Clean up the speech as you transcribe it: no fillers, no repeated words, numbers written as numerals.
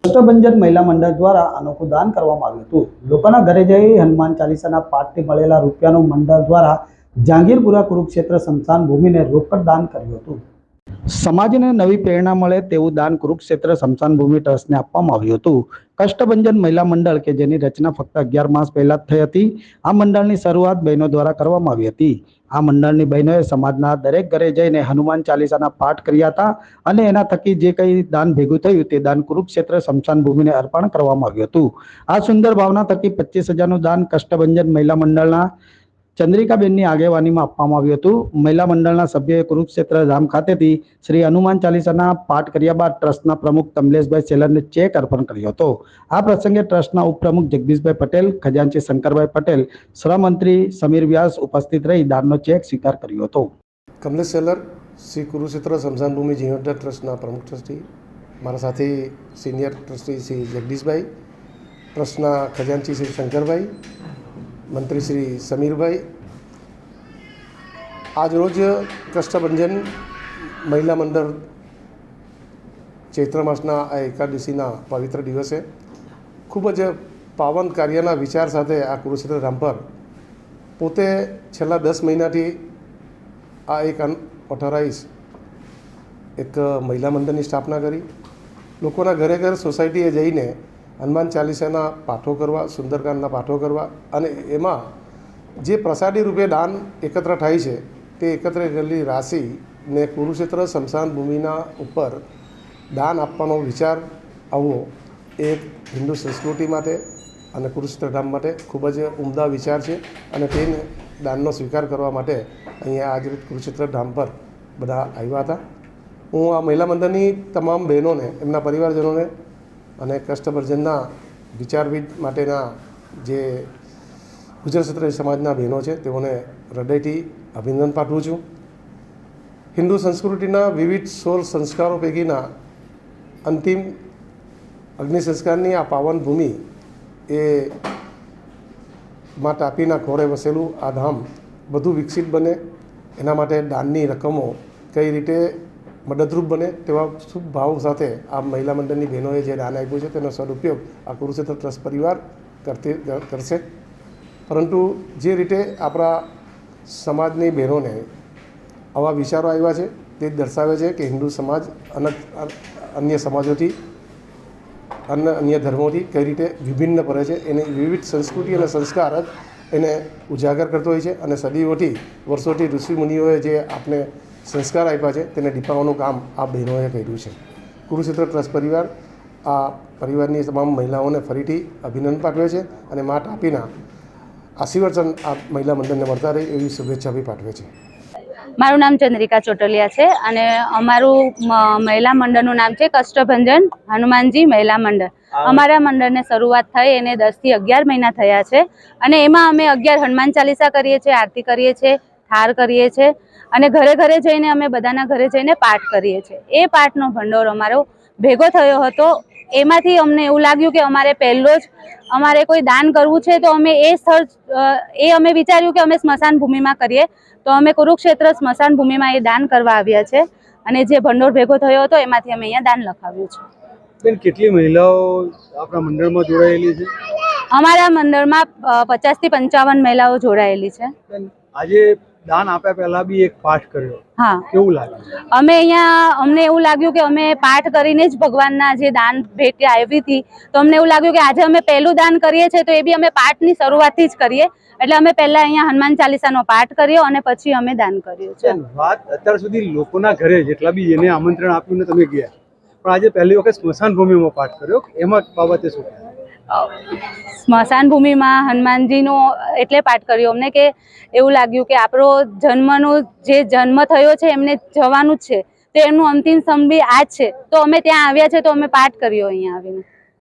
કષ્ટભંજન મહિલા મંડળ દ્વારા અનોખું દાન કરવામાં આવ્યું હતું। લોકોના ઘરે જઈ હનુમાન ચાલીસાના પાઠથી મળેલા રૂપિયાનું મંડળ દ્વારા જહાંગીરપુરા કુરુક્ષેત્ર સ્મશાન ભૂમિને રોકડ દાન કર્યું હતું। સમાજને નવી પ્રેરણા મળે તેવું દાન કુરુક્ષેત્ર સ્મશાન ભૂમિ ટ્રસ્ટને આપવામાં આવ્યું હતું। કષ્ટભંજન મહિલા મંડળ કે જેની રચના ફક્ત 11 માસ પહેલા થઈ હતી, આ મંડળની શરૂઆત બહેનો દ્વારા કરવામાં આવી હતી। આ મંડળની બહેનોએ સમાજના દરેક ઘરે જઈને હનુમાન ચાલીસાના પાઠ કર્યા હતા અને એના થકી જે કંઈ દાન ભેગું થયું તે દાન કુરુક્ષેત્ર સ્મશાન ભૂમિને અર્પણ કરવામાં આવ્યું હતું। આ સુંદર ભાવના થકી 25,000નું દાન કષ્ટભંજન મહિલા મંડળના ચંદ્રિકાબેનની આગેવાનીમાં આપવામાં આવ્યું હતું। મહિલા મંડળના સભ્યોએ કુરુક્ષેત્ર ધામ ખાતેથી શ્રી હનુમાન ચાલીસાના પાઠ કર્યા બાદ ટ્રસ્ટના પ્રમુખ કમલેશભાઈ સેલરને ચેક અર્પણ કર્યો હતો। આ પ્રસંગે ટ્રસ્ટના ઉપપ્રમુખ જગદીશભાઈ પટેલ, ખજાનચી શંકરભાઈ પટેલ, શ્રમમંત્રી સમીર વ્યાસ ઉપસ્થિત રહી દાનનો ચેક સ્વીકાર કર્યો હતો। કમલેશ સેલર, શ્રી કુરુક્ષેત્ર સ્મશાન ભૂમિ જીર્ણોદ્ધાર ટ્રસ્ટના પ્રમુખ ટ્રસ્ટી, મારા સાથે સિનિયર ટ્રસ્ટી શ્રી જગદીશભાઈ, ટ્રસ્ટના ખજાનચી શ્રી શંકરભાઈ, મંત્રી શ્રી સમીરભાઈ, આજ રોજ કષ્ટભંજન મહિલા મંડળ ચૈત્ર માસના આ એકાદશીના પવિત્ર દિવસે ખૂબ જ પાવન કાર્યના વિચાર સાથે આ કુરુક્ષેત્ર ધામ પર પોતે છેલ્લા 10 મહિનાથી આ એક અનઓથોરાઇઝ એક મહિલા મંડળની સ્થાપના કરી લોકોના ઘરે ઘર સોસાયટીએ જઈને હનુમાન ચાલીસાના પાઠો કરવા, સુંદરકાંડના પાઠો કરવા અને એમાં જે પ્રસાદી રૂપે દાન એકત્ર થાય છે તે એકત્ર કરેલી રાશિને કુરુક્ષેત્ર સ્મશાન ભૂમિના ઉપર દાન આપવાનો વિચાર આવવો એ હિન્દુ સંસ્કૃતિ માટે અને કુરુક્ષેત્ર ધામ માટે ખૂબ જ ઉમદા વિચાર છે અને તે દાનનો સ્વીકાર કરવા માટે અહીંયા આજે કુરુક્ષેત્ર ધામ પર બધા આવ્યા હતા। હું આ મહિલા મંડળની તમામ બહેનોને, એમના પરિવારજનોને અને કષ્ટભંજનના વિચારવિદ માટેના જે ગુજરાત ક્ષત્રિય સમાજના બહેનો છે તેઓને હૃદયથી અભિનંદન પાઠવું છું। હિન્દુ સંસ્કૃતિના વિવિધ 16 સંસ્કારો પૈકીના અંતિમ અગ્નિ સંસ્કારની આ પાવન ભૂમિ એ મા તાપીના ખોળે વસેલું આ ધામ વધુ વિકસિત બને એના માટે દાનની રકમો કઈ રીતે મદદરૂપ બને તેવા શુભ ભાવ સાથે આ મહિલા મંડળની બહેનોએ જે દાન આપ્યું છે તેનો સદુપયોગ આ કુરુક્ષેત્ર ટ્રસ્ટ પરિવાર કરશે। પરંતુ જે રીતે આપણા સમાજની બહેનોને આવા વિચારો આવ્યા છે તે દર્શાવે છે કે હિન્દુ સમાજ અન્ય સમાજોથી અન્ય ધર્મોથી કઈ રીતે વિભિન્ન પડે છે, એની વિવિધ સંસ્કૃતિ અને સંસ્કાર જ એને ઉજાગર કરતો હોય છે અને સદીઓથી વર્ષોથી ઋષિમુનિઓએ જે આપણે સંસ્કાર આપ્યા છે તેને દીપાવવાનું કામ આ બહેનોએ કર્યું છે। કુરુક્ષેત્ર ટ્રસ્ટ પરિવાર આ પરિવારની તમામ મહિલાઓને ફરીથી અભિનંદન પાઠવે છે અને મા તાપીના આશીર્વાદ આ મહિલા મંડળને મળતા રહે એવી શુભેચ્છા બી પાઠવે છે। મારું નામ ચંદ્રિકા ચોટલિયા છે અને અમારું મહિલા મંડળનું નામ છે કષ્ટભંજન હનુમાનજી મહિલા મંડળ। અમારા મંડળને શરૂઆત થઈ એને 10 થી 11 મહિના થયા છે અને એમાં અમે 11 હનુમાન ચાલીસા કરીએ છીએ, આરતી કરીએ છીએ, થાર કરીએ છીએ અને ઘરે ઘરે જઈને અમે બધાના ઘરે જઈને પાઠ કરીએ છીએ। એ પાઠનો ભંડોળ અમારો ભેગો થયો હતો। એમાંથી અમને એવું લાગ્યું કે અમારે પહેલો જ અમારે કોઈ દાન કરવું છે તો અમે એ સ્થળ અમે વિચાર્યું કે અમે સ્મશાન ભૂમિમાં કરીએ તો અમે કુરુક્ષેત્ર સ્મશાન ભૂમિમાં એ દાન કરવા આવ્યા છે અને જે ભંડોળ ભેગો થયો હતો એમાંથી અમે અહીંયા દાન લખાવ્યું છે। બેન, કેટલી મહિલાઓ આપણા મંડળમાં જોડાયેલી છે? અમારા મંડળમાં 50 થી 55 મહિલાઓ જોડાયેલી છે। આજે દાન આપ્યા પહેલા બી એક પાઠ કર્યો, હા, કેવું લાગ્યું? અમને એવું લાગ્યું કે અમે પાઠ કરીને જ ભગવાનના જે દાન ભેટ આવી હતી તો અમને એવું લાગ્યું કે આજે અમે પહેલું દાન કરીએ છીએ તો એ બી અમે પાઠની શરૂઆતથી જ કરીએ એટલે અમે પહેલા અહીંયા હનુમાન ચાલીસાનો પાઠ કર્યો અને પછી અમે દાન કર્યું છે। વાત અત્યાર સુધી લોકોના ઘરે જેટલા બી એને આમંત્રણ આપ્યું ને તમે ગયા, પણ આજે પહેલી વખત સ્મશાન ભૂમિમાં પાઠ કર્યો, એમાં બાબતે શું? સ્મશાન ભૂમિમાં હનુમાનજીનો એટલે પાઠ કર્યો અમને કે એવું લાગ્યું કે આપણો જે જન્મ થયો છે એમને જવાનું જ છે તો એમનું અંતિમ સમય આ જ છે તો અમે ત્યાં આવ્યા છે તો અમે પાઠ કર્યો અહીંયા આવીને।